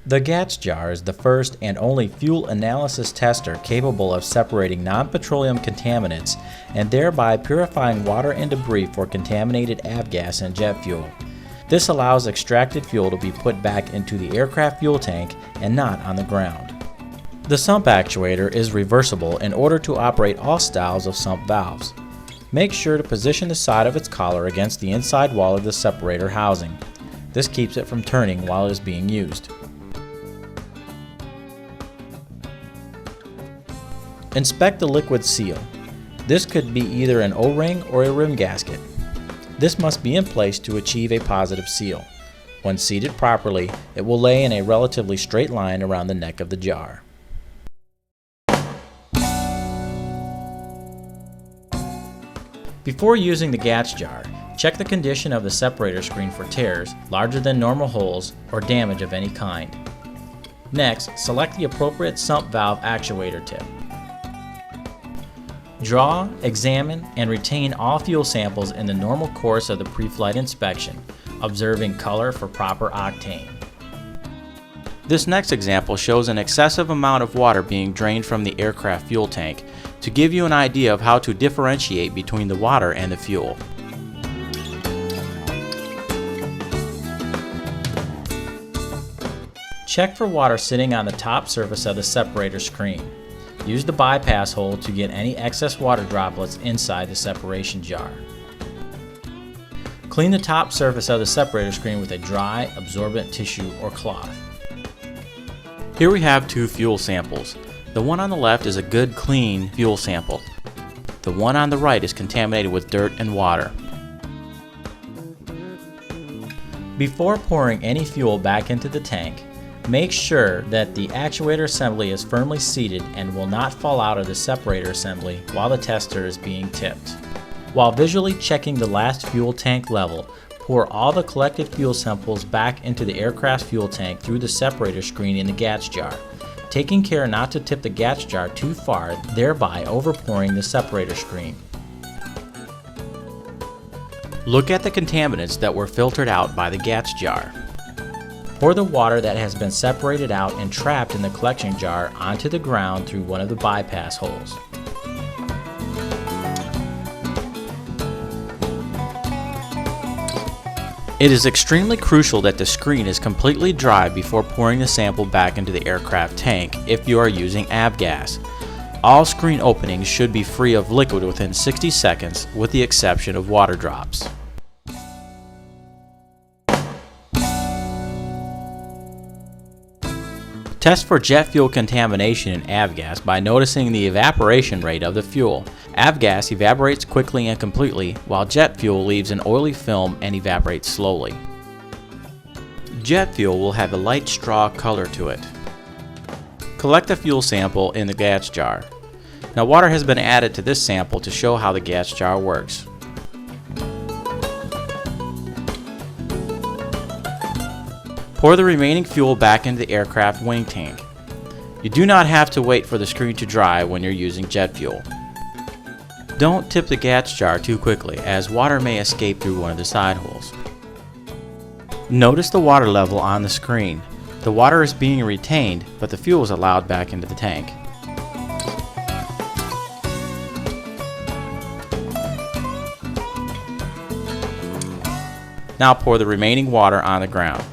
The Gatch jar is the first and only fuel analysis tester capable of separating non-petroleum contaminants and thereby purifying water and debris for contaminated avgas and jet fuel. This allows extracted fuel to be put back into the aircraft fuel tank and not on the ground. The sump actuator is reversible in order to operate all styles of sump valves. Make sure to position the side of its collar against the inside wall of the separator housing. This keeps it from turning while it is being used. Inspect the liquid seal. This could be either an O-ring or a rim gasket. This must be in place to achieve a positive seal. When seated properly, it will lay in a relatively straight line around the neck of the jar. Before using the Gatch jar, check the condition of the separator screen for tears, larger than normal holes, or damage of any kind. Next, select the appropriate sump valve actuator tip. Draw, examine, and retain all fuel samples in the normal course of the pre-flight inspection, observing color for proper octane. This next example shows an excessive amount of water being drained from the aircraft fuel tank to give you an idea of how to differentiate between the water and the fuel. Check for water sitting on the top surface of the separator screen. Use the bypass hole to get any excess water droplets inside the separation jar. Clean the top surface of the separator screen with a dry, absorbent tissue or cloth. Here we have two fuel samples. The one on the left is a good, clean fuel sample. The one on the right is contaminated with dirt and water. Before pouring any fuel back into the tank, make sure that the actuator assembly is firmly seated and will not fall out of the separator assembly while the tester is being tipped. While visually checking the last fuel tank level, pour all the collected fuel samples back into the aircraft fuel tank through the separator screen in the Gatch jar, taking care not to tip the Gatch jar too far, thereby overpouring the separator screen. Look at the contaminants that were filtered out by the Gatch jar. Pour the water that has been separated out and trapped in the collection jar onto the ground through one of the bypass holes. It is extremely crucial that the screen is completely dry before pouring the sample back into the aircraft tank if you are using avgas. All screen openings should be free of liquid within 60 seconds with the exception of water drops. Test for jet fuel contamination in avgas by noticing the evaporation rate of the fuel. Avgas evaporates quickly and completely, while jet fuel leaves an oily film and evaporates slowly. Jet fuel will have a light straw color to it. Collect the fuel sample in the Gatch jar. Now water has been added to this sample to show how the Gatch jar works. Pour the remaining fuel back into the aircraft wing tank. You do not have to wait for the screen to dry when you're using jet fuel. Don't tip the Gatch jar too quickly, as water may escape through one of the side holes. Notice the water level on the screen. The water is being retained, but the fuel is allowed back into the tank. Now pour the remaining water on the ground.